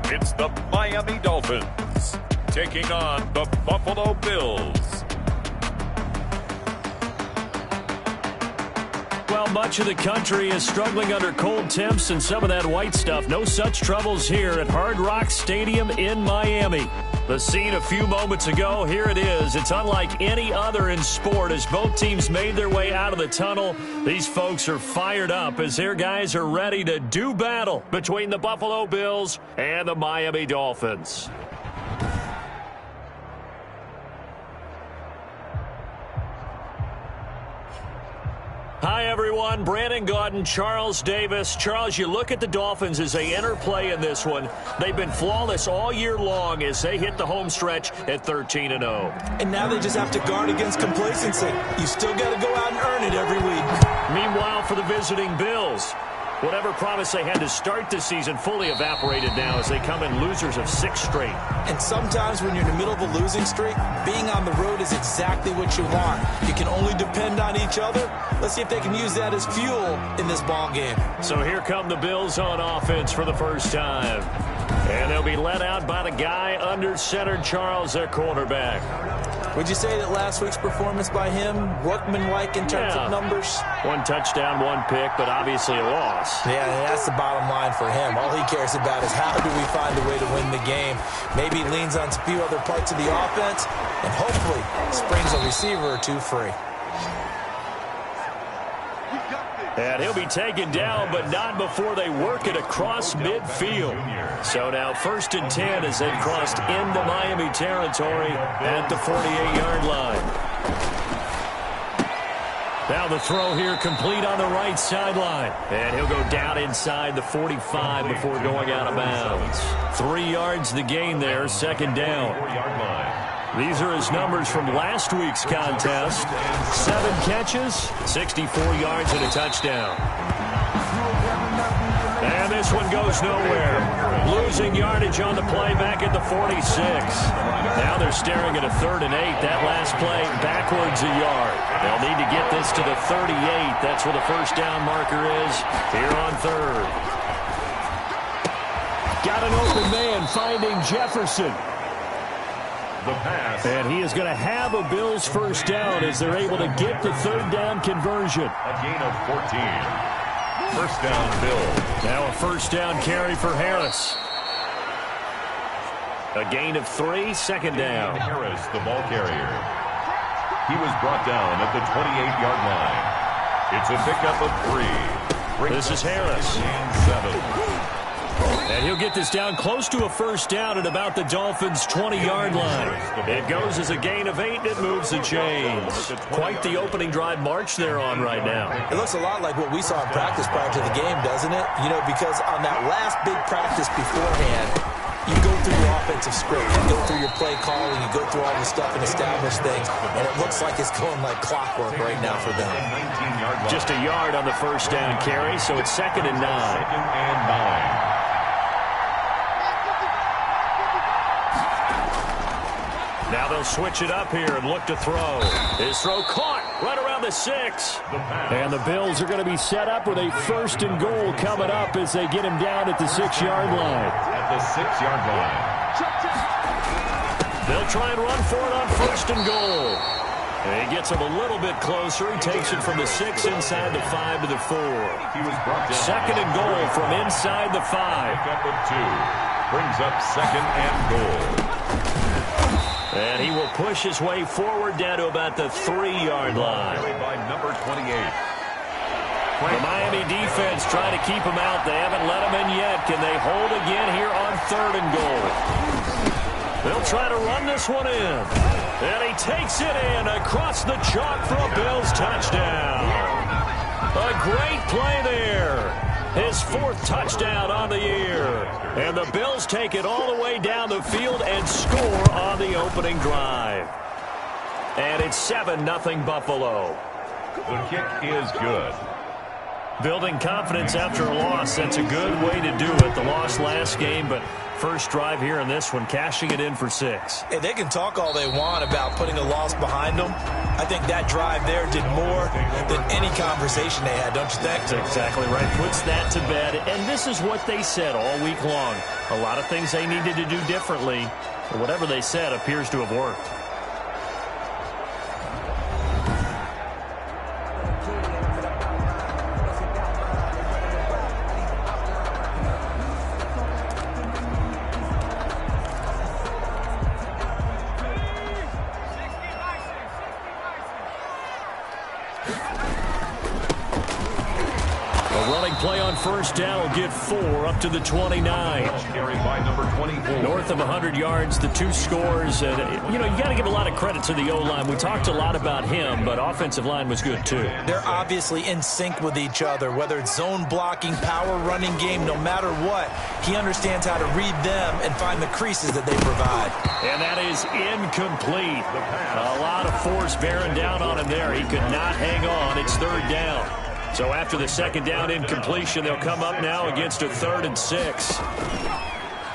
It's the Miami Dolphins taking on the Buffalo Bills. Well, much of the country is struggling under cold temps and some of that white stuff. No such troubles here at Hard Rock Stadium in Miami. The scene a few moments ago, here it is. It's unlike any other in sport as both teams made their way out of the tunnel. These folks are fired up as their guys are ready to do battle between the Buffalo Bills and the Miami Dolphins. Hi, everyone. Brandon Gaudin, Charles Davis. Charles, you look at the Dolphins as they enter play in this one. They've been flawless all year long as they hit the home stretch at 13-0. And now they just have to guard against complacency. You still got to go out and earn it every week. Meanwhile, for the visiting Bills, whatever promise they had to start the season fully evaporated now as they come in losers of 6 straight. And sometimes when you're in the middle of a losing streak, being on the road is exactly what you want. You can only depend on each other. Let's see if they can use that as fuel in this ball game. So here come the Bills on offense for the first time. And they'll be led out by the guy under center, Charles, their quarterback. Would you say that last week's performance by him, workmanlike in terms of numbers? 1 touchdown, 1 pick, but obviously a loss. Yeah, that's the bottom line for him. All he cares about is how do we find a way to win the game. Maybe he leans on a few other parts of the offense and hopefully springs a receiver or 2 free. And he'll be taken down, but not before they work it across midfield. So now 1st and 10 as they've crossed into Miami territory at the 48-yard line. Now the throw here complete on the right sideline. And he'll go down inside the 45 before going out of bounds. 3 yards the gain there, 2nd down. These are his numbers from last week's contest. 7 catches, 64 yards, and a touchdown. And this one goes nowhere. Losing yardage on the play back at the 46. Now they're staring at a 3rd and 8. That last play backwards a yard. They'll need to get this to the 38. That's where the 1st down marker is here on 3rd. Got an open man finding Jefferson. And he is going to have a Bills 1st down as they're able to get the 3rd down conversion. A gain of 14. 1st down, Bills. Now a 1st down carry for Harris. A gain of 3, 2nd down. Harris, the ball carrier. He was brought down at the 28-yard line. It's a pickup of 3. This is Harris. 7. And he'll get this down close to a 1st down at about the Dolphins' 20-yard line. It goes as a gain of 8, and it moves the chains. Quite the opening drive march they're on right now. It looks a lot like what we saw in practice prior to the game, doesn't it? You know, because on that last big practice beforehand, you go through your offensive script, you go through your play calling, you go through all the stuff and establish things, and it looks like it's going like clockwork right now for them. Just a yard on the 1st down carry, so it's 2nd and 9. 2nd and 9. Now they'll switch it up here and look to throw. His throw caught right around the 6. And the Bills are going to be set up with a 1st and goal coming up as they get him down at the 6-yard line. At the 6-yard line. They'll try and run for it on 1st and goal. And he gets him a little bit closer. He takes it from the 6 inside the 5 to the 4. 2nd and goal from inside the 5. Pickup of 2. Brings up 2nd and goal. And he will push his way forward down to about the 3-yard line. By number 28. The Miami defense trying to keep him out. They haven't let him in yet. Can they hold again here on 3rd and goal? They'll try to run this one in. And he takes it in across the chalk for a Bills touchdown. A great play there. His 4th touchdown on the year. And the Bills take it all the way down the field and score on the opening drive. And it's 7-0 Buffalo. The kick is good. Building confidence after a loss, that's a good way to do it. The loss last game, but first drive here in this one, cashing it in for 6. Hey, they can talk all they want about putting a loss behind them. I think that drive there did more than any conversation they had, don't you think? That's exactly right. Puts that to bed, and this is what they said all week long. A lot of things they needed to do differently, but whatever they said appears to have worked. Play on first down will get 4 up to the 29. Carried by number 24. North of 100 yards, the 2 scores. And, you got to give a lot of credit to the O-line. We talked a lot about him, but offensive line was good, too. They're obviously in sync with each other, whether it's zone blocking, power running game, no matter what. He understands how to read them and find the creases that they provide. And that is incomplete. A lot of force bearing down on him there. He could not hang on. It's 3rd down. So after the 2nd down incompletion, they'll come up now against a 3rd and 6.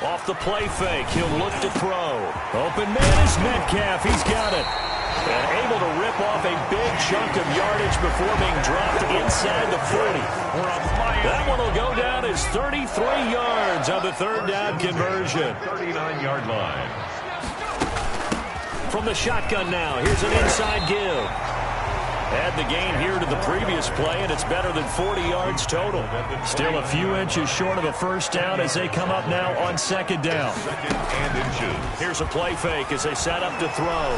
Off the play fake, he'll look to throw. Open man is Metcalf. He's got it. And able to rip off a big chunk of yardage before being dropped inside the 40. That one will go down as 33 yards on the 3rd down conversion. 39-yard line. From the shotgun now, here's an inside give. Add the gain here to the previous play, and it's better than 40 yards total. Still a few inches short of a first down as they come up now on 2nd down. 2nd and inches. Here's a play fake as they set up to throw.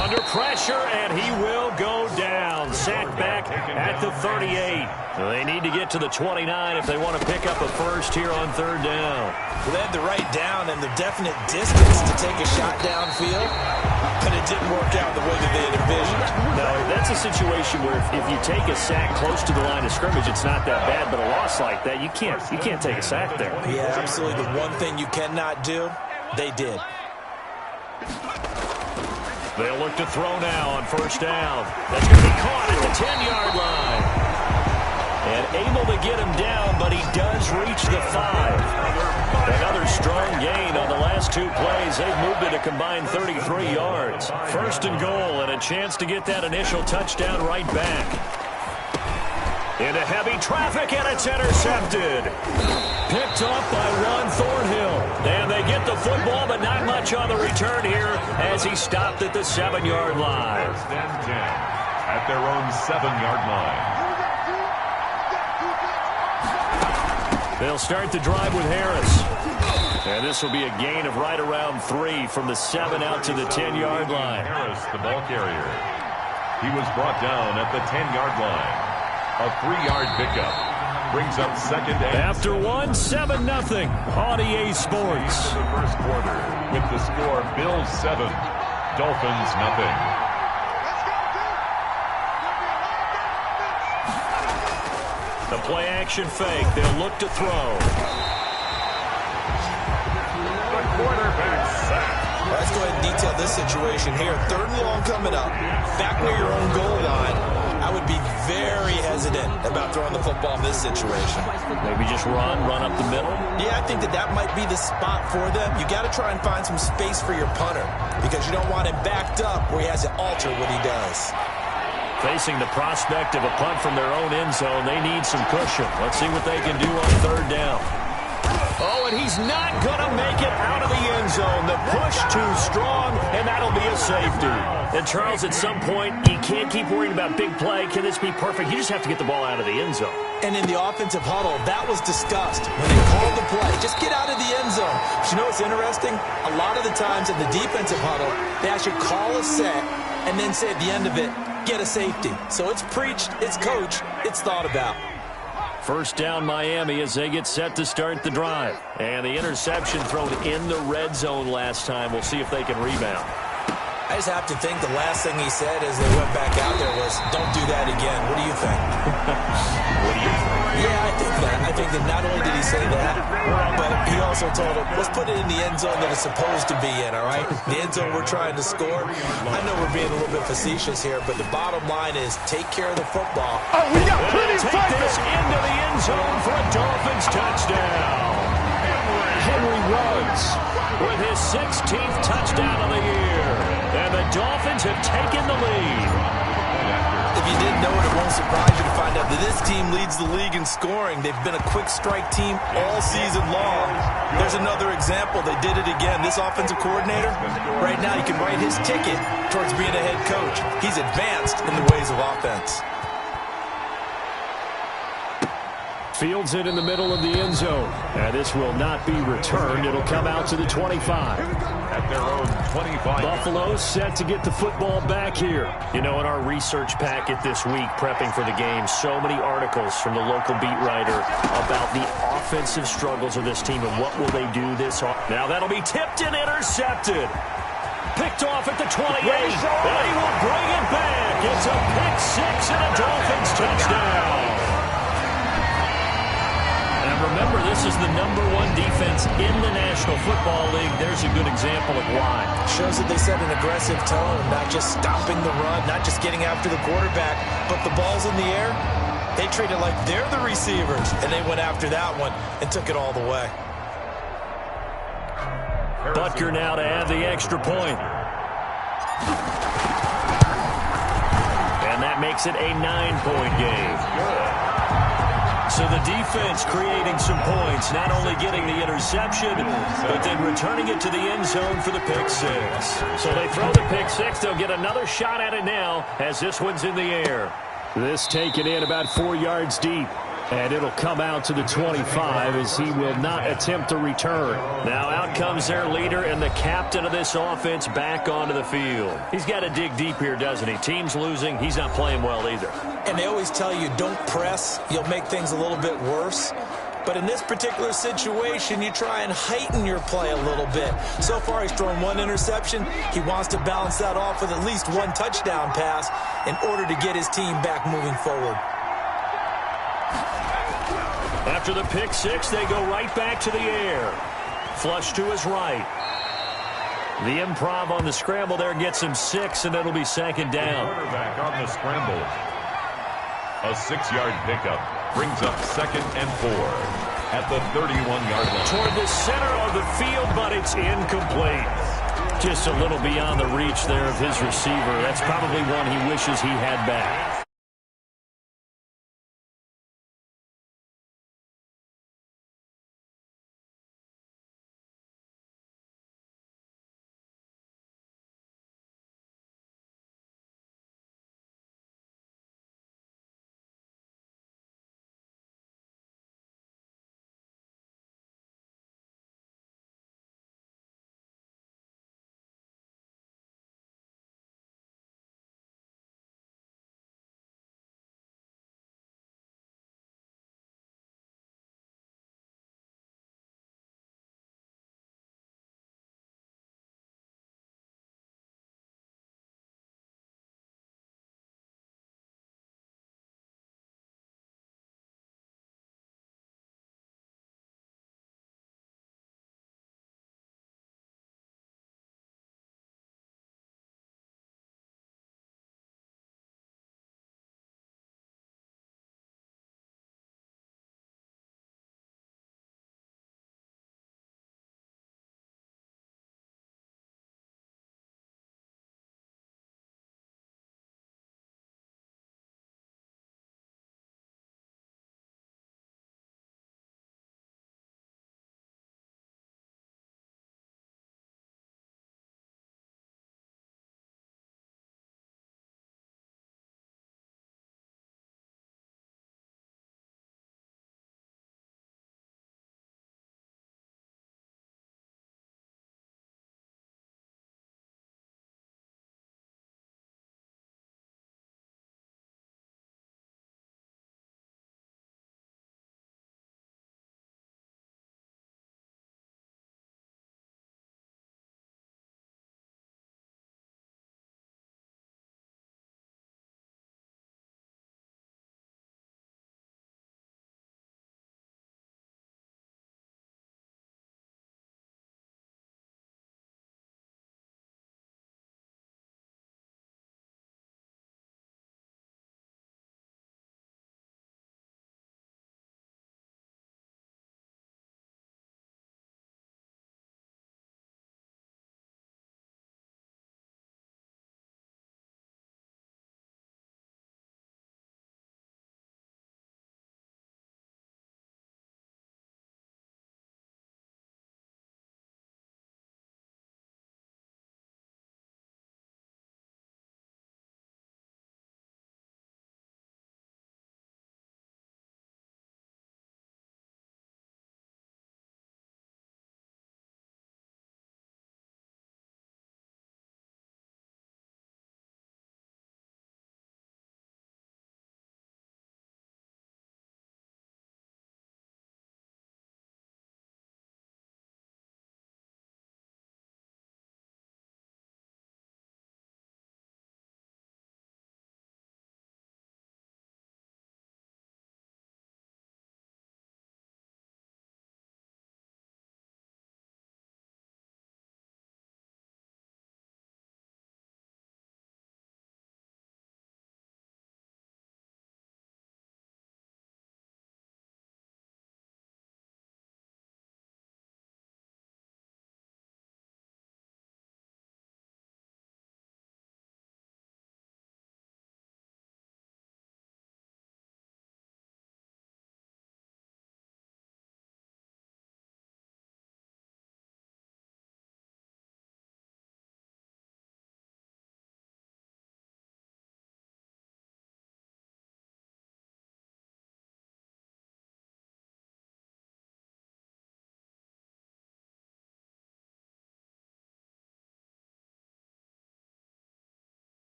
Under pressure, and he will go down. Sacked back at the 38. They need to get to the 29 if they want to pick up a first here on 3rd down. Well, they had the right down and the definite distance to take a shot downfield, but it didn't work out the way that they had envisioned. No, that's a situation where if you take a sack close to the line of scrimmage, it's not that bad, but a loss like that, you can't take a sack there. Yeah, absolutely. The one thing you cannot do, they did. They'll look to throw now on first down. That's going to be caught at the 10-yard line. And able to get him down, but he does reach the 5. Another strong gain on the last 2 plays. They've moved it a combined 33 yards. 1st and goal, and a chance to get that initial touchdown right back. Into heavy traffic, and it's intercepted. Picked up by Ron Thornhill. And they get the football, but not much on the return here as he stopped at the 7-yard line. 1st and 10 at their own 7-yard line. They'll start the drive with Harris. And this will be a gain of right around 3 from the 7 out to the 10-yard line. Harris, the ball carrier. He was brought down at the 10-yard line. A 3-yard pickup brings up 2nd and... After 1, 7-0 on EA Sports. The first quarter with the score Bills 7, Dolphins 0. The play action fake. They'll look to throw. The quarterback sacked. Let's go ahead and detail this situation here. 3rd and long coming up. Back near your own goal line. I would be very hesitant about throwing the football in this situation. Maybe just run up the middle? Yeah, I think that might be the spot for them. You got to try and find some space for your punter because you don't want him backed up where he has to alter what he does. Facing the prospect of a punt from their own end zone, they need some cushion. Let's see what they can do on 3rd down. Oh, and he's not going to make it out of the end zone. The push too strong, and that'll be a safety. And, Charles, at some point, you can't keep worrying about big play. Can this be perfect? You just have to get the ball out of the end zone. And in the offensive huddle, that was discussed when they called the play. Just get out of the end zone. But you know what's interesting? A lot of the times in the defensive huddle, they actually call a set and then say at the end of it, get a safety. So it's preached, it's coached, it's thought about. First down Miami as they get set to start the drive. And the interception thrown in the red zone last time. We'll see if they can rebound. I just have to think the last thing he said as they went back out there was, don't do that again. What do you think? What do you think? Yeah, I think that. I think that not only did he say that, but he also told him, let's put it in the end zone that it's supposed to be in, all right? The end zone we're trying to score. I know we're being a little bit facetious here, but the bottom line is take care of the football. Oh, we got plenty of take this into the end zone for a Dolphins touchdown. Henry runs with his 16th touchdown of the year. And the Dolphins have taken the lead. If you didn't know it, it won't surprise you to find out that this team leads the league in scoring. They've been a quick strike team all season long. There's another example. They did it again. This offensive coordinator, right now you can write his ticket towards being a head coach. He's advanced in the ways of offense. Fields it in the middle of the end zone. And this will not be returned. It'll come out to the 25. At their own 25. Buffalo set to get the football back here. You know, in our research packet this week, prepping for the game, so many articles from the local beat writer about the offensive struggles of this team and what will they do this off. Now that'll be tipped and intercepted. Picked off at the 28. And he will bring it back. It's a pick six and a Dolphins touchdown. Remember, this is the #1 defense in the National Football League. There's a good example of why. Shows that they set an aggressive tone, not just stopping the run, not just getting after the quarterback, but the ball's in the air. They treat it like they're the receivers, and they went after that one and took it all the way. Butker now to add the extra point. And that makes it a 9-point game. So the defense creating some points, not only getting the interception, but then returning it to the end zone for the pick six. So they throw the pick six. They'll get another shot at it now as this one's in the air. This taken in about 4 yards deep. And it'll come out to the 25 as he will not attempt to return. Now out comes their leader and the captain of this offense back onto the field. He's got to dig deep here, doesn't he? Team's losing. He's not playing well either. And they always tell you, don't press. You'll make things a little bit worse. But in this particular situation, you try and heighten your play a little bit. So far, he's thrown 1 interception. He wants to balance that off with at least 1 touchdown pass in order to get his team back moving forward. After the pick six, they go right back to the air. Flush to his right. The improv on the scramble there gets him 6, and it'll be second down. Quarterback on the scramble. A 6-yard pickup brings up 2nd and 4 at the 31-yard line. Toward the center of the field, but it's incomplete. Just a little beyond the reach there of his receiver. That's probably one he wishes he had back.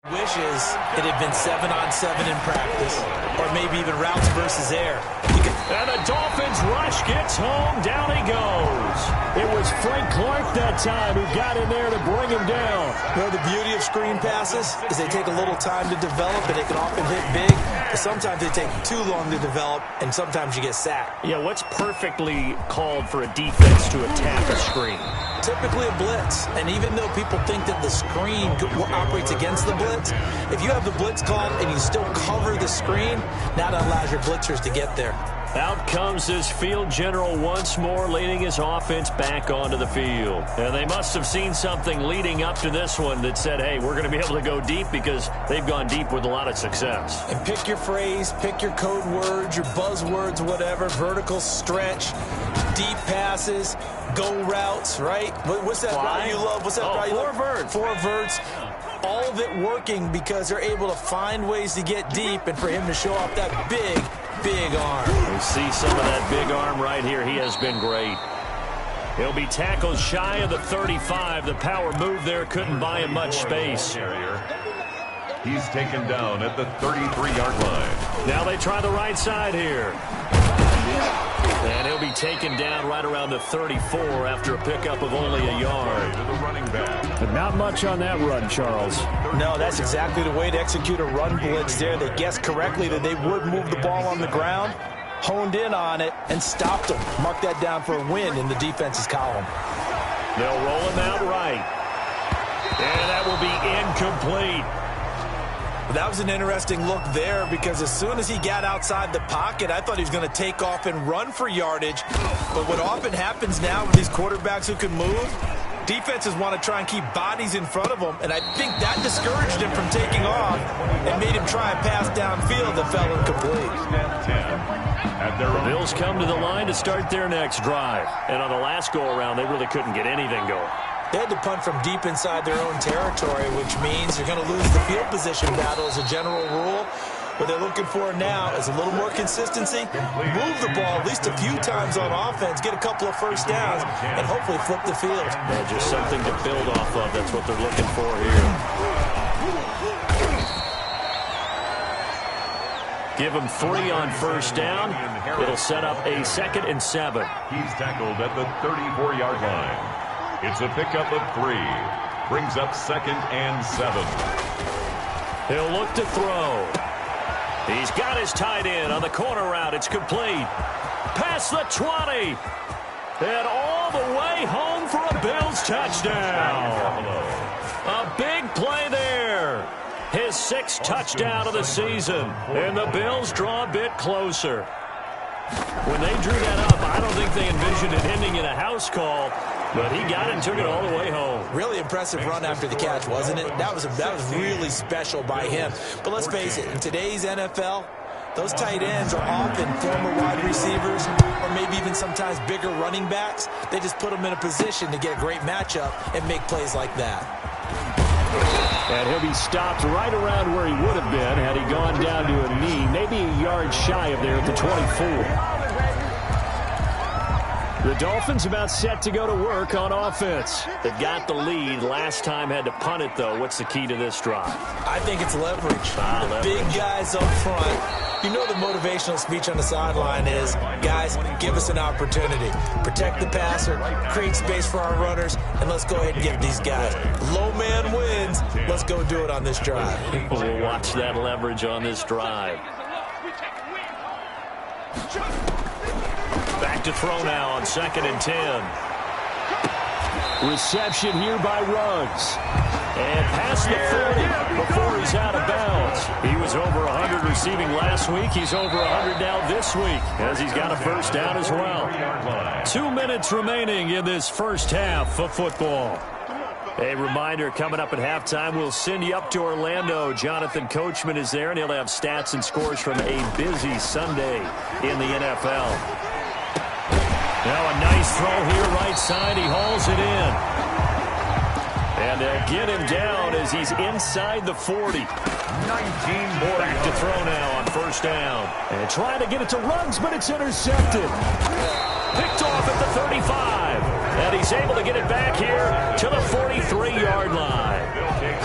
Wishes it had been 7-on-7 in practice, or maybe even routes versus air. And the Dolphins rush gets home. Down he goes. It was Frank Clark that time who got in there to bring him down. You know, the beauty of screen passes is they take a little time to develop, and they can often hit big. But sometimes they take too long to develop, and sometimes you get sacked. Yeah, what's perfectly called for a defense to attack a screen? Typically a blitz, and even though people think that the screen operates against the blitz, if you have the blitz called and you still cover the screen, now that allows your blitzers to get there. Out comes this field general once more, leading his offense back onto the field. And they must have seen something leading up to this one that said, hey, we're going to be able to go deep, because they've gone deep with a lot of success. And pick your phrase, pick your code words, your buzzwords, whatever, vertical stretch, deep passes, go routes, right? What's that route you love? What's that route you love? Four verts. All of it working because they're able to find ways to get deep, and for him to show off that big arm. We see some of that big arm right here. He has been great. He'll be tackled shy of the 35. The power move there couldn't buy him much space. He's taken down at the 33-yard line. Now they try the right side here. And he'll be taken down right around the 34 after a pickup of only a yard. But not much on that run, Charles. No, that's exactly the way to execute a run blitz there. They guessed correctly that they would move the ball on the ground, honed in on it, and stopped them. Mark that down for a win in the defense's column. They'll roll him out right. And that will be incomplete. That was an interesting look there, because as soon as he got outside the pocket, I thought he was going to take off and run for yardage. But what often happens now with these quarterbacks who can move, defenses want to try and keep bodies in front of them, and I think that discouraged him from taking off and made him try a pass downfield that fell incomplete. The Bills come to the line to start their next drive. And on the last go-around, they really couldn't get anything going. They had to punt from deep inside their own territory, which means you're going to lose the field position battle as a general rule. What they're looking for now is a little more consistency, move the ball at least a few times on offense, get a couple of first downs, and hopefully flip the field. Yeah, just something to build off of. That's what they're looking for here. Give him 3 on first down. It'll set up a 2nd and 7. He's tackled at the 34-yard line. It's a pickup of 3. Brings up 2nd and 7. He'll look to throw. He's got his tight end on the corner route. It's complete. Past the 20. And all the way home for a Bills touchdown. A big play there. His 6th touchdown of the season. And the Bills draw a bit closer. When they drew that up, I don't think they envisioned it ending in a house call. But he got it and took it all the way home. Really impressive run after the catch, wasn't it? That was really special by him. But let's face it, in today's NFL, those tight ends are often former wide receivers or maybe even sometimes bigger running backs. They just put them in a position to get a great matchup and make plays like that. And he'll be stopped right around where he would have been had he gone down to a knee, maybe a yard shy of there at the 24. The Dolphins about set to go to work on offense. They've got the lead. Last time had to punt it, though. What's the key to this drive? I think it's leverage. Big guys up front. You know the motivational speech on the sideline is, guys, give us an opportunity. Protect the passer, create space for our runners, and let's go ahead and give these guys. Low man wins. Let's go do it on this drive. We'll watch that leverage on this drive. Back to throw now on 2nd and 10. Reception here by Ruggs. And past the 40 before he's out of bounds. He was over 100 receiving last week. He's over 100 now this week as he's got a first down as well. 2 minutes remaining in this first half of football. A reminder, coming up at halftime, we'll send you up to Orlando. Jonathan Coachman is there, and he'll have stats and scores from a busy Sunday in the NFL. Now a nice throw here right side. He hauls it in. And they'll get him down as he's inside the 40. 19 more. Back to throw now on first down. And trying to get it to Ruggs, but it's intercepted. Picked off at the 35. And he's able to get it back here to the 43-yard line.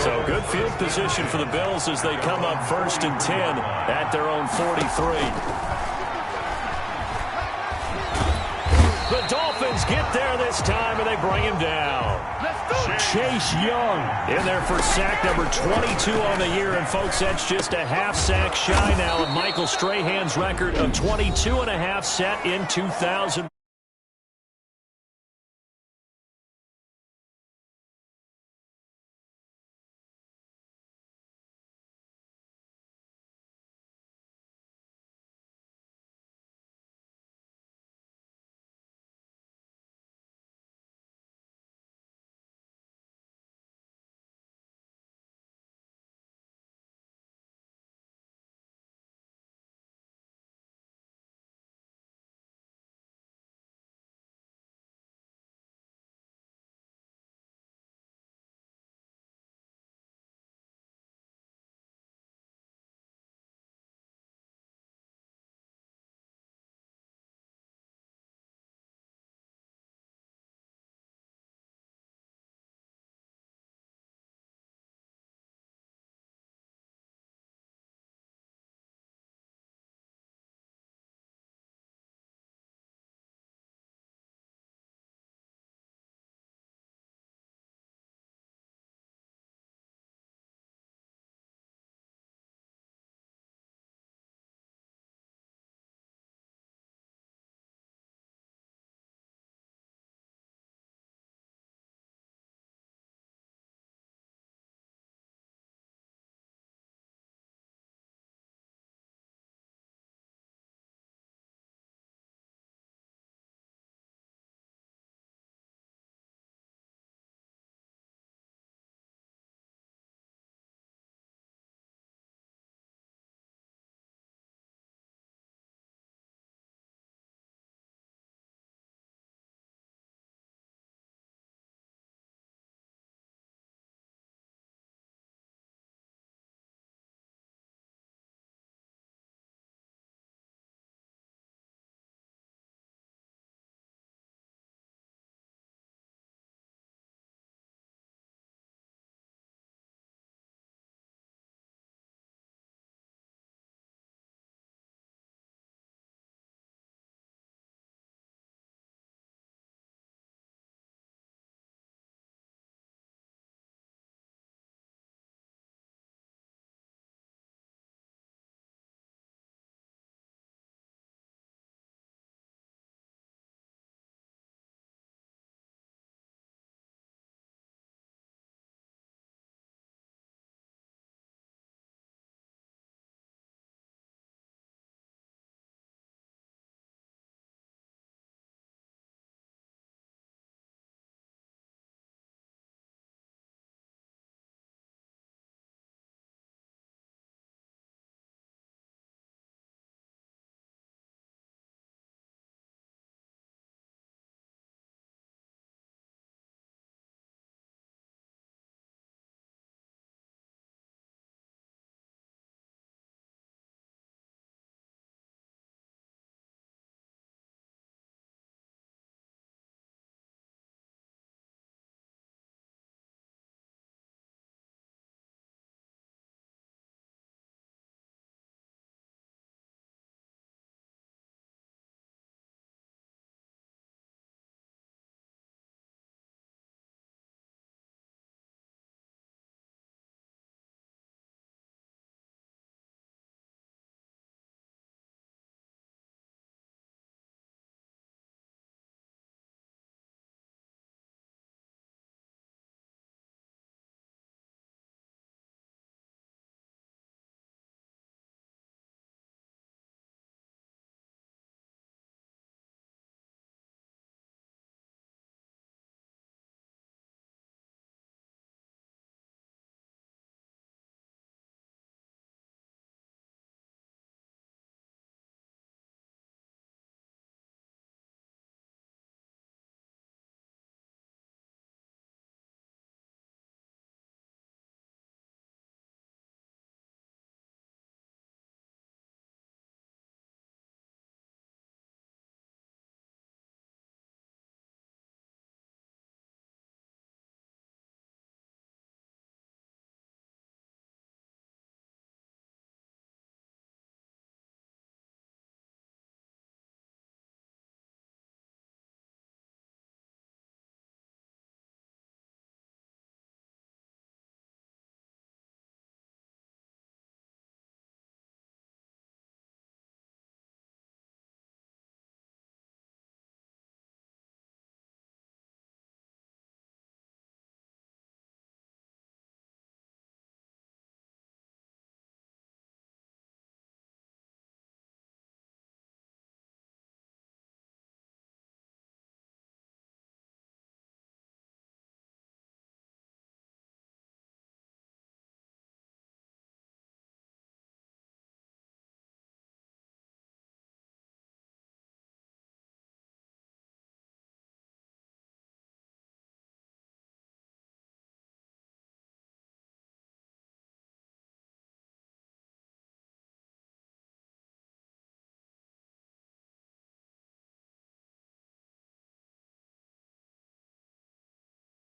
So good field field position for the Bills as they come up 1st and 10 at their own 43. The Dolphins get there this time, and they bring him down. Chase Young in there for sack number 22 on the year. And, folks, that's just a half sack shy now of Michael Strahan's record of 22.5 set in 2000.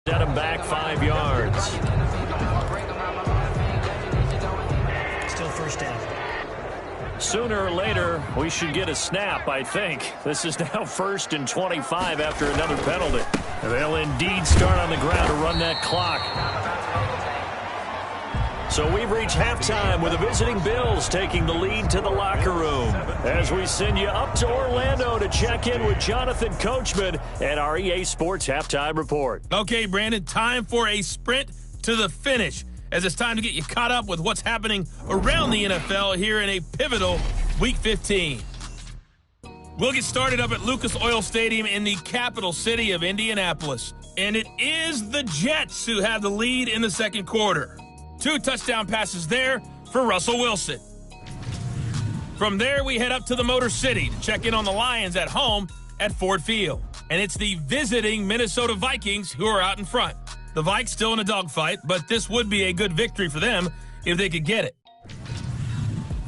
Set him back 5 yards. Still first down. Sooner or later, we should get a snap, I think. This is now 1st and 25 after another penalty. They'll indeed start on the ground to run that clock. So we've reached halftime with the visiting Bills taking the lead to the locker room. As we send you up to Orlando to check in with Jonathan Coachman and our EA Sports Halftime Report. Okay, Brandon, time for a sprint to the finish, as it's time to get you caught up with what's happening around the NFL here in a pivotal Week 15. We'll get started up at Lucas Oil Stadium in the capital city of Indianapolis. And it is the Jets who have the lead in the second quarter. 2 touchdown passes there for Russell Wilson. From there, we head up to the Motor City to check in on the Lions at home at Ford Field. And it's the visiting Minnesota Vikings who are out in front. The Vikes still in a dogfight, but this would be a good victory for them if they could get it.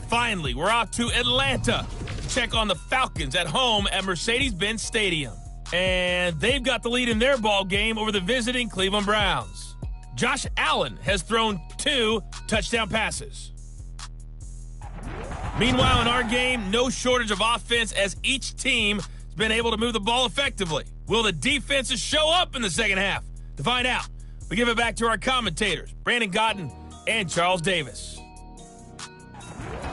Finally, we're off to Atlanta to check on the Falcons at home at Mercedes-Benz Stadium. And they've got the lead in their ball game over the visiting Cleveland Browns. Josh Allen has thrown 2 touchdown passes. Meanwhile, in our game, no shortage of offense as each team has been able to move the ball effectively. Will the defenses show up in the second half? To find out, we give it back to our commentators, Brandon Godden and Charles Davis.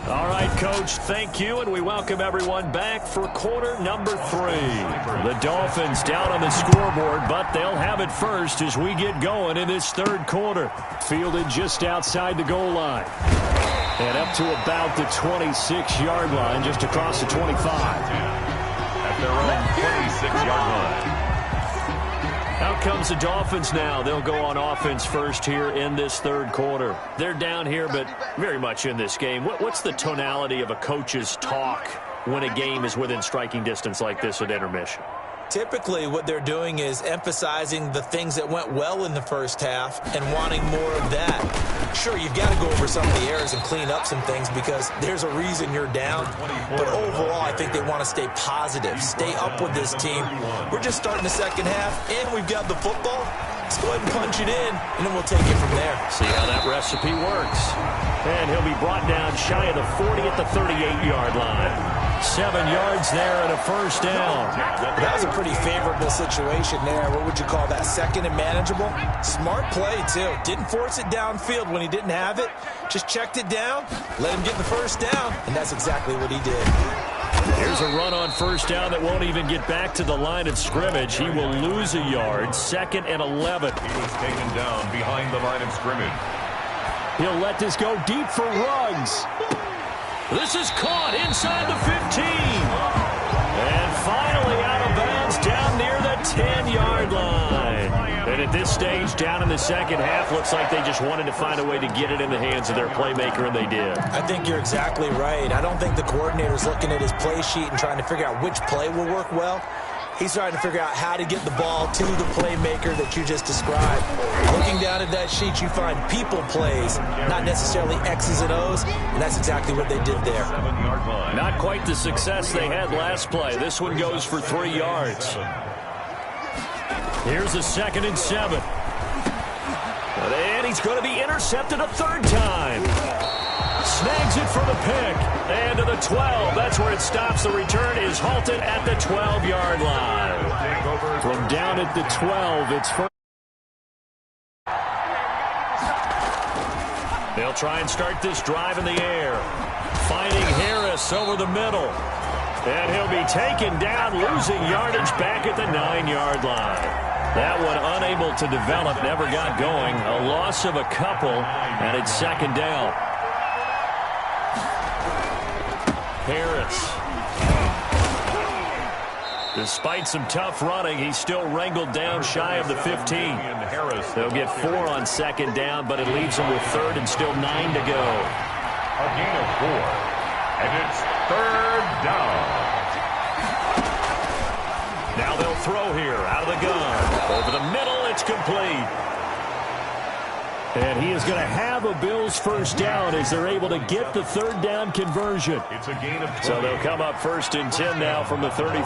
All right, Coach, thank you, and we welcome everyone back for quarter number 3. The Dolphins down on the scoreboard, but they'll have it first as we get going in this third quarter. Fielded just outside the goal line. And up to about the 26-yard line, just across the 25. At their own 26-yard line. Out comes the Dolphins now. They'll go on offense first here in this third quarter. They're down here, but very much in this game. What's the tonality of a coach's talk when a game is within striking distance like this at intermission? Typically, what they're doing is emphasizing the things that went well in the first half and wanting more of that. Sure, you've got to go over some of the errors and clean up some things because there's a reason you're down. But overall, I think they want to stay positive, stay up with this team. We're just starting the second half, and we've got the football. Let's go ahead and punch it in, and then we'll take it from there. See how that recipe works. And he'll be brought down shy of the 40 at the 38-yard line. 7 yards there and a first down. That was a pretty favorable situation there. What would you call that? Second and manageable? Smart play, too. Didn't force it downfield when he didn't have it. Just checked it down, let him get the first down, and that's exactly what he did. Here's a run on first down that won't even get back to the line of scrimmage. He will lose a yard. 2nd and 11. He was taken down behind the line of scrimmage. He'll let this go deep for Ruggs. This is caught inside the 15. And finally out of bounds down near the 10-yard line. And at this stage, down in the second half, looks like they just wanted to find a way to get it in the hands of their playmaker, and they did. I think you're exactly right. I don't think the coordinator's looking at his play sheet and trying to figure out which play will work well. He's trying to figure out how to get the ball to the playmaker that you just described. Looking down at that sheet, you find people plays, not necessarily X's and O's, and that's exactly what they did there. Not quite the success they had last play. This one goes for 3 yards. Here's a 2nd and 7. And he's going to be intercepted a 3rd time. Snags it for the pick. And to the 12. That's where it stops. The return is halted at the 12-yard line. From down at the 12, it's first. They'll try and start this drive in the air. Finding Harris over the middle. And he'll be taken down, losing yardage back at the 9-yard line. That one unable to develop, never got going. A loss of a couple, and it's 2nd down. Harris. Despite some tough running, he's still wrangled down shy of the 15. They'll get 4 on 2nd down, but it leaves them with 3rd and still 9 to go. A gain of 4, and it's 3rd down. Now they'll throw here out of the gun. Over the middle, it's complete. And he is going to have a Bills first down as they're able to get the 3rd down conversion. It's a gain of 20. So they'll come up 1st and 10 now from the 33.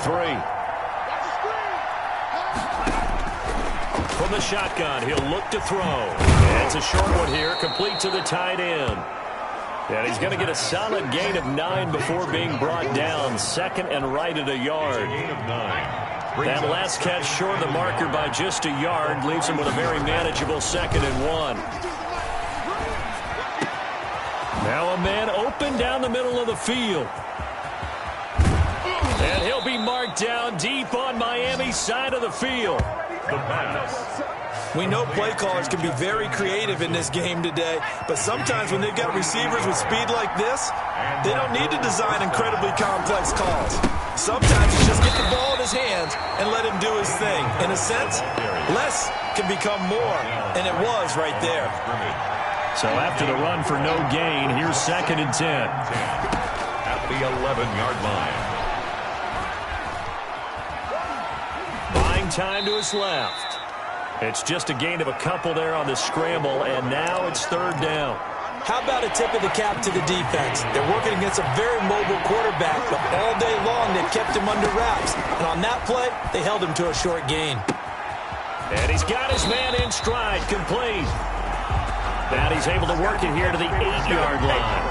From the shotgun. He'll look to throw. And it's a short one here, complete to the tight end. And he's going to get a solid gain of 9 before being brought down. Second and right at a yard. That last catch short of the marker by just a yard leaves him with a very manageable 2nd and 1. Now a man open down the middle of the field. And he'll be marked down deep on Miami's side of the field. The pass. We know play callers can be very creative in this game today, but sometimes when they've got receivers with speed like this, they don't need to design incredibly complex calls. Sometimes you just get the ball in his hands and let him do his thing. In a sense, less can become more, and it was right there. So after the run for no gain, here's 2nd and 10. At the 11-yard line. Buying time to his left. It's just a gain of a couple there on the scramble, and now it's 3rd down. How about a tip of the cap to the defense? They're working against a very mobile quarterback, but all day long they've kept him under wraps. And on that play, they held him to a short gain. And he's got his man in stride, complete. Now he's able to work it here to the 8-yard line.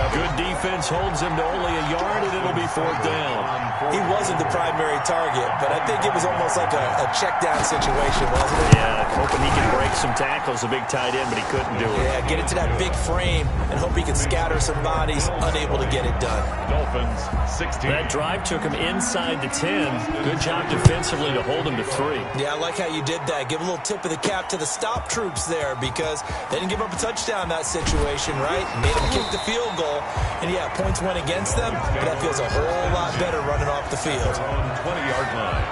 Good defense holds him to only a yard, and it'll be 4th down. He wasn't the primary target, but I think it was almost like a check down situation, wasn't it? Yeah, hoping he can break some tackles, a big tight end, but he couldn't do it. Yeah, get it to that big frame and hope he can scatter some bodies, unable to get it done. Dolphins, 16. That drive took him inside the 10. Good job defensively to hold him to 3. Yeah, I like how you did that. Give a little tip of the cap to the stop troops there because they didn't give up a touchdown in that situation, right? Made them kick the field goal. And, yeah, points went against them, but that feels a whole lot better running off the field. On 20-yard line.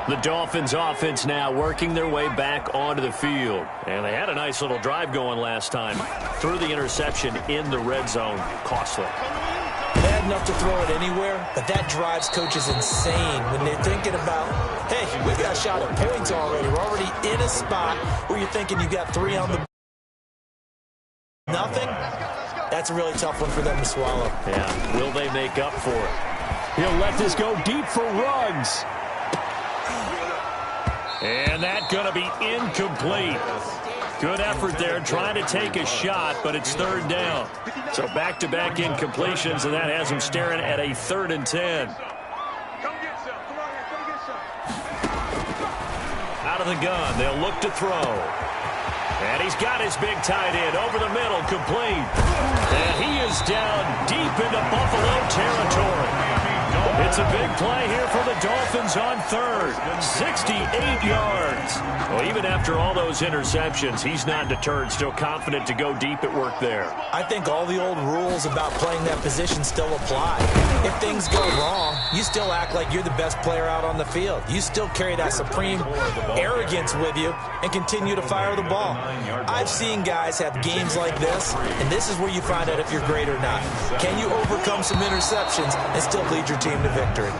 The Dolphins offense now working their way back onto the field. And they had a nice little drive going last time. Threw the interception in the red zone. Costly. Bad enough to throw it anywhere, but that drives coaches insane when they're thinking about, hey, we got a shot at points already. We're already in a spot where you're thinking you got 3 on the nothing. That's a really tough one for them to swallow. Yeah, will they make up for it? He'll let this go deep for Ruggs. And that's going to be incomplete. Good effort there trying to take a shot, but it's 3rd down. So back-to-back incompletions, and that has him staring at a 3rd and 10. Out of the gun, they'll look to throw. And he's got his big tight end over the middle, complete. And he is down deep into Buffalo territory. It's a big play here for the Dolphins on 3rd. 68 yards. Well, even after all those interceptions, he's not deterred, still confident to go deep at work there. I think all the old rules about playing that position still apply. If things go wrong, you still act like you're the best player out on the field. You still carry that supreme arrogance with you and continue to fire the ball. I've seen guys have games like this, and this is where you find out if you're great or not. Can you overcome some interceptions and still lead your team to victory?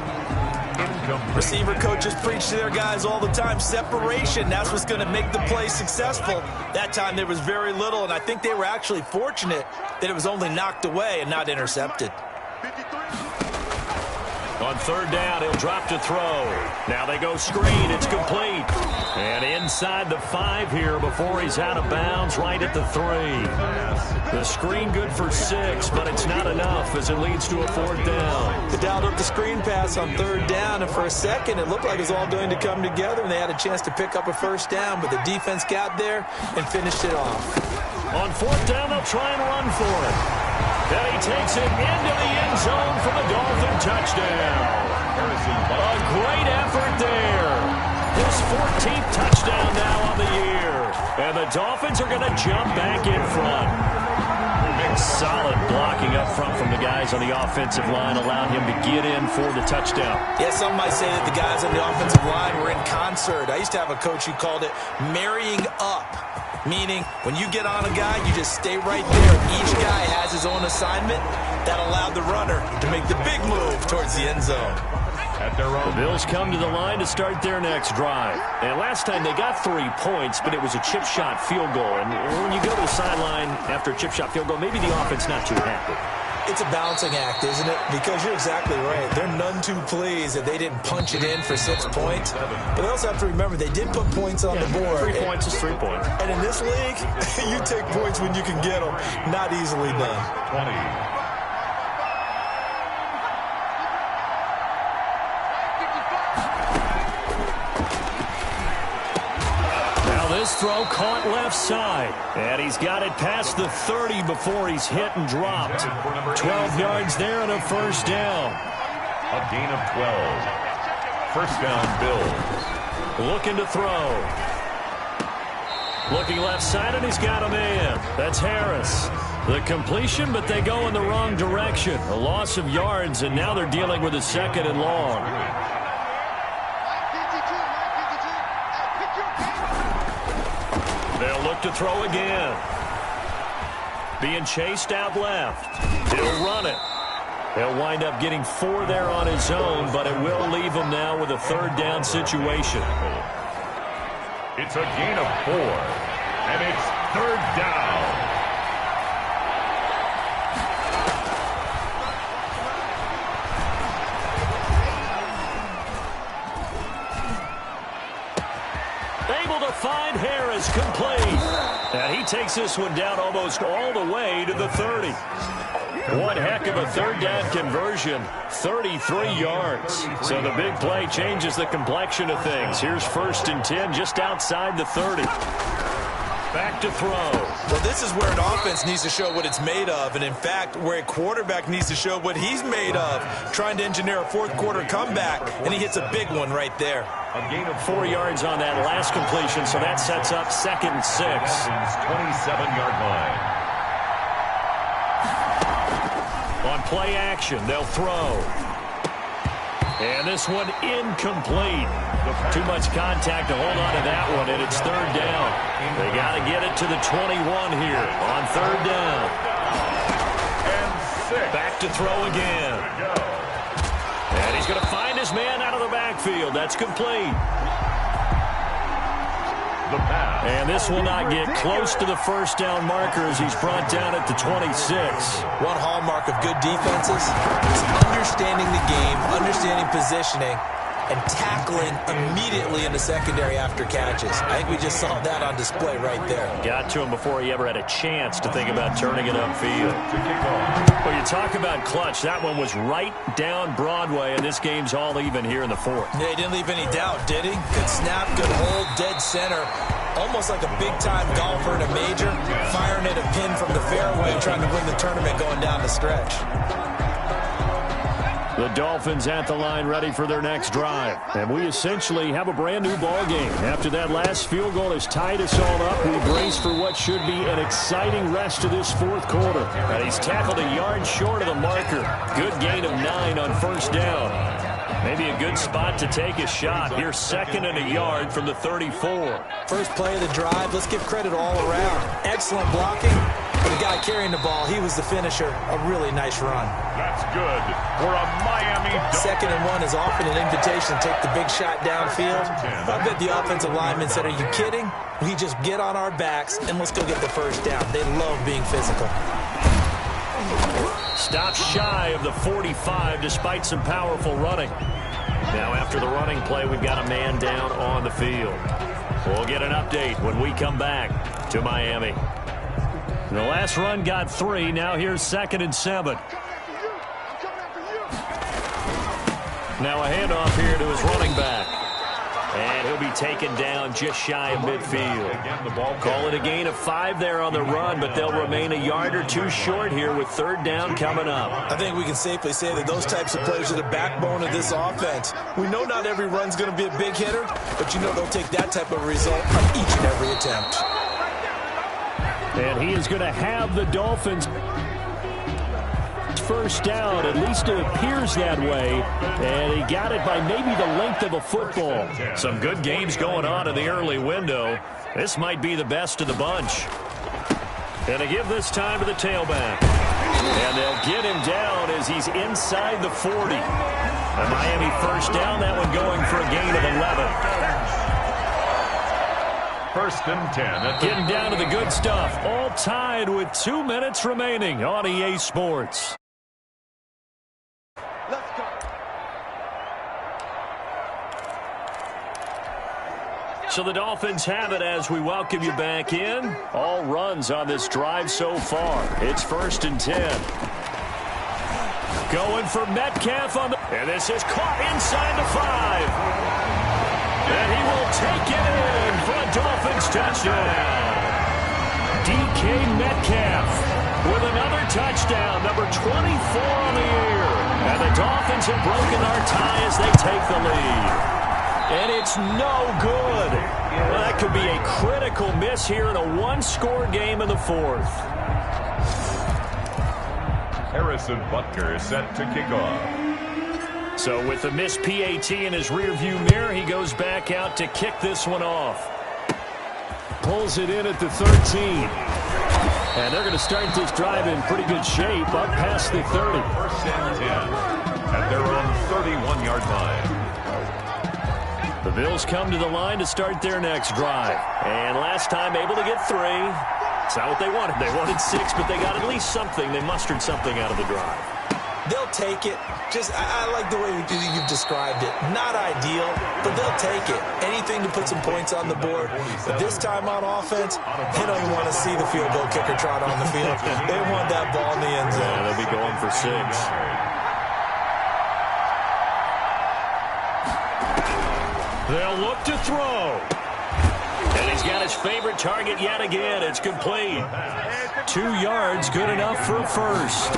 Receiver coaches preach to their guys all the time. Separation, that's what's going to make the play successful. That time there was very little, and I think they were actually fortunate that it was only knocked away and not intercepted. On 3rd down, he'll drop to throw. Now they go screen. It's complete. And inside the 5 here before he's out of bounds, right at the 3. The screen good for 6, but it's not enough as it leads to a 4th down. They dialed up the screen pass on 3rd down, and for a second it looked like it was all going to come together, and they had a chance to pick up a 1st down, but the defense got there and finished it off. On 4th down, they'll try and run for it. Then he takes it into the end zone for the Dolphin touchdown. A great effort there. His 14th touchdown now on the year. And the Dolphins are going to jump back in front. Solid blocking up front from the guys on the offensive line allowed him to get in for the touchdown. Yeah, some might say that the guys on the offensive line were in concert. I used to have a coach who called it marrying up. Meaning, when you get on a guy, you just stay right there. Each guy has his own assignment that allowed the runner to make the big move towards the end zone. The Bills come to the line to start their next drive. And last time they got 3 points, but it was a chip shot field goal. And when you go to the sideline after a chip shot field goal, maybe the offense not too happy. It's a balancing act, isn't it? Because you're exactly right. They're none too pleased that they didn't punch it in for 6 points. But they also have to remember they did put points on the board. 3 points is 3 points. And in this league, you take points when you can get them. Not easily done. 20. This throw caught left side. And he's got it past the 30 before he's hit and dropped. 12 yards there and a first down. A gain of 12. First down, Bills. Looking to throw. Looking left side, and he's got a man. That's Harris. The completion, but they go in the wrong direction. A loss of yards, and now they're dealing with a second and long. They'll look to throw again. Being chased out left. He'll run it. He'll wind up getting 4 there on his own, but it will leave him now with a third down situation. It's a gain of 4, and it's third down. Able to find Harris, complete. And he takes this one down almost all the way to the 30. One heck of a third down conversion, 33 yards. So the big play changes the complexion of things. Here's 1st and 10 just outside the 30. Back to throw. Well, this is where an offense needs to show what it's made of, and in fact, where a quarterback needs to show what he's made of, trying to engineer a fourth-quarter comeback, and he hits a big one right there. A gain of 4 yards on that last completion, so that sets up 2nd and 6. 27-yard line. On play action, they'll throw. And this one incomplete. Too much contact to hold on to that one, and it's third down. They got to get it to the 21 here on third down. And 6. Back to throw again. And he's going to find his man out of the backfield. That's complete. The pass. And this will not get close to the first down marker as he's brought down at the 26. One hallmark of good defenses is understanding the game, understanding positioning, and tackling immediately in the secondary after catches. I think we just saw that on display right there. Got to him before he ever had a chance to think about turning it upfield. Well, you talk about clutch. That one was right down Broadway, and this game's all even here in the 4th. Yeah, he didn't leave any doubt, did he? Good snap, good hold, dead center. Almost like a big-time golfer in a major, firing at a pin from the fairway, trying to win the tournament going down the stretch. The Dolphins at the line ready for their next drive. And we essentially have a brand new ball game. After that last field goal has tied us all up, we brace for what should be an exciting rest of this 4th quarter. And he's tackled a yard short of the marker. Good gain of 9 on first down. Maybe a good spot to take a shot. Here's 2nd and a yard from the 34. First play of the drive. Let's give credit all around. Excellent blocking. For the guy carrying the ball, he was the finisher. A really nice run. That's good for a Miami Dolphins. 2nd and 1 is often an invitation to take the big shot downfield. I bet the offensive linemen said, are you kidding? We just get on our backs and let's go get the first down. They love being physical. Stops shy of the 45 despite some powerful running. Now after the running play, we've got a man down on the field. We'll get an update when we come back to Miami. The last run got 3. Now here's 2nd and 7. Now a handoff here to his running back. And he'll be taken down just shy of midfield. Call it a gain of 5 there on the run, but they'll remain a yard or 2 short here with third down coming up. I think we can safely say that those types of plays are the backbone of this offense. We know not every run's going to be a big hitter, but you know they'll take that type of result on each and every attempt. And he is going to have the Dolphins first down. At least it appears that way. And he got it by maybe the length of a football. Some good games going on in the early window. This might be the best of the bunch. And they give this time to the tailback. And they'll get him down as he's inside the 40. A Miami first down, that one going for a gain of 11. 1st and 10. Getting down to the good stuff. All tied with 2 minutes remaining on EA Sports. So the Dolphins have it as we welcome you back in. All runs on this drive so far. It's 1st and 10. Going for Metcalf on the... And this is caught inside the 5. And he will take it in for a Dolphins touchdown. DK Metcalf with another touchdown, number 24 on the year. And the Dolphins have broken our tie as they take the lead. And it's no good. Well, that could be a critical miss here in a one-score game in the 4th. Harrison Butker is set to kick off. So with the missed PAT in his rearview mirror, he goes back out to kick this one off. Pulls it in at the 13. And they're going to start this drive in pretty good shape up past the 30. 1st and 10 at their own 31-yard line. The Bills come to the line to start their next drive. And last time able to get 3. It's not what they wanted. They wanted 6, but they got at least something. They mustered something out of the drive. They'll take it. I like the way you've described it. Not ideal, but they'll take it. Anything to put some points on the board. But this time on offense, they don't even want to see the field goal kicker trot on the field. They want that ball in the end zone. Yeah, they'll be going for 6. They'll look to throw. And he's got his favorite target yet again. It's complete. 2 yards, good enough for a first.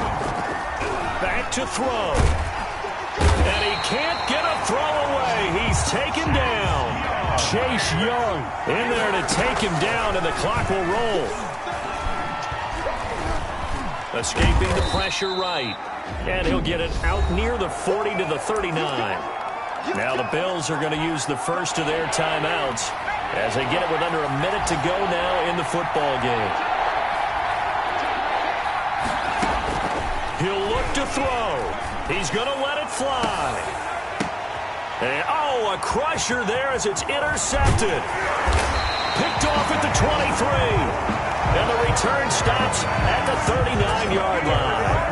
Back to throw. And he can't get a throw away. He's taken down. Chase Young in there to take him down, and the clock will roll. Escaping the pressure right. And he'll get it out near the 40 to the 39. Now the Bills are going to use the first of their timeouts as they get it with under a minute to go now in the football game. He'll look to throw. He's going to let it fly. And, a crusher there as it's intercepted. Picked off at the 23. And the return stops at the 39-yard line.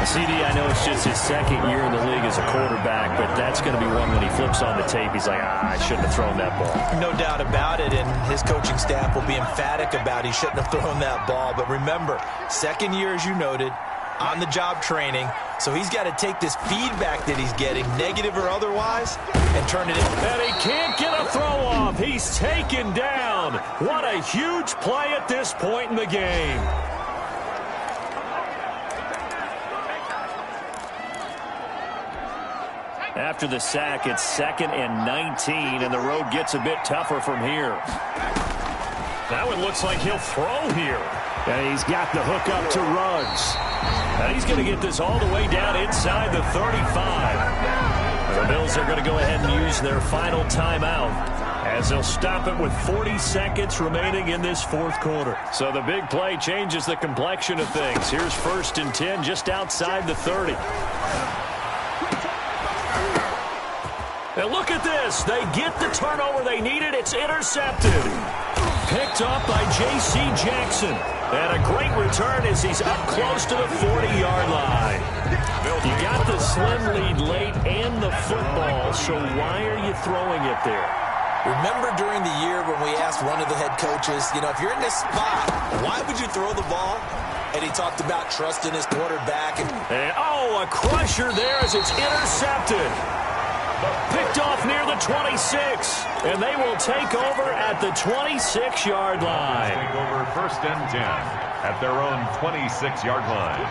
CD, I know it's just his 2nd year in the league as a quarterback, but that's going to be one when he flips on the tape. He's like, I shouldn't have thrown that ball. No doubt about it, and his coaching staff will be emphatic about he shouldn't have thrown that ball. But remember, 2nd year, as you noted, on-the-job training, so he's got to take this feedback that he's getting, negative or otherwise, and turn it in. And he can't get a throw off. He's taken down. What a huge play at this point in the game. After the sack, it's 2nd and 19, and the road gets a bit tougher from here. Now it looks like he'll throw here. And he's got the hook up to Ruggs. And he's going to get this all the way down inside the 35. And the Bills are going to go ahead and use their final timeout as they'll stop it with 40 seconds remaining in this 4th quarter. So the big play changes the complexion of things. Here's 1st and 10 just outside the 30. And look at this. They get the turnover they needed. It's intercepted. Picked up by J.C. Jackson. And a great return as he's up close to the 40-yard line. You got the slim lead late and the football, so why are you throwing it there? Remember during the year when we asked one of the head coaches, if you're in this spot, why would you throw the ball? And he talked about trusting his quarterback. And a crusher there as it's intercepted. Picked off near the 26, and they will take over at the 26-yard line. Take over 1st and 10 at their own 26-yard line.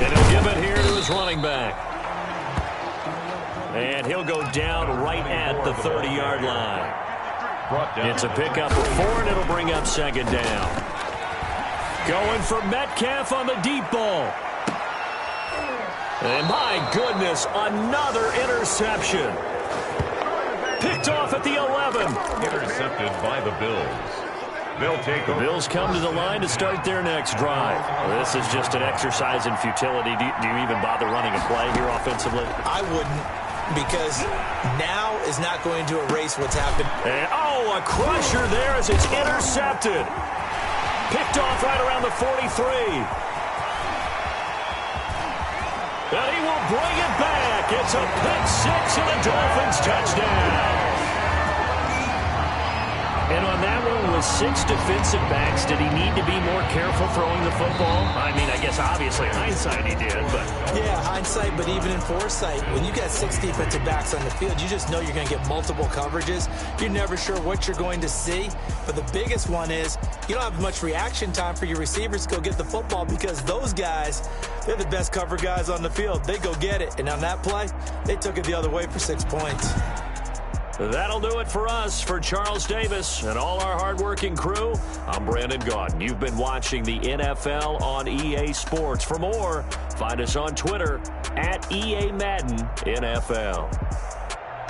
And he'll give it here to his running back. And he'll go down right at the 30-yard line. It's a pickup of 4, and it'll bring up 2nd down. Going for Metcalf on the deep ball. And my goodness, another interception. Picked off at the 11. Intercepted by the Bills. They'll take the Bills come to the line to start their next drive. Well, this is just an exercise in futility. Do you even bother running a play here offensively? I wouldn't, because now is not going to erase what's happened. And, a crusher there as it's intercepted. Picked off right around the 43. And he will bring it back. It's a pick 6 and a Dolphins touchdown. with 6 defensive backs, did he need to be more careful throwing the football? I mean, I guess obviously in hindsight he did, but... Yeah, hindsight, but even in foresight, when you got 6 defensive backs on the field, you just know you're going to get multiple coverages. You're never sure what you're going to see. But the biggest one is you don't have much reaction time for your receivers to go get the football because those guys, they're the best cover guys on the field. They go get it. And on that play, they took it the other way for 6 points. That'll do it for us. For Charles Davis and all our hardworking crew, I'm Brandon Gaudin. You've been watching the NFL on EA Sports. For more, find us on Twitter at EA Madden NFL.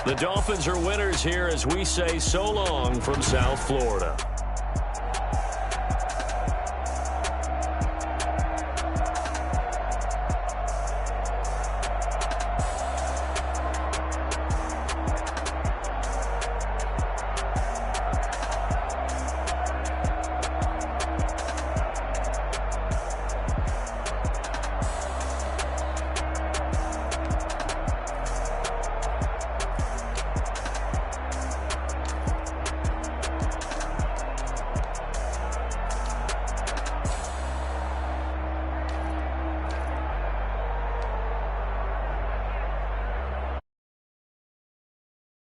The Dolphins are winners here as we say so long from South Florida.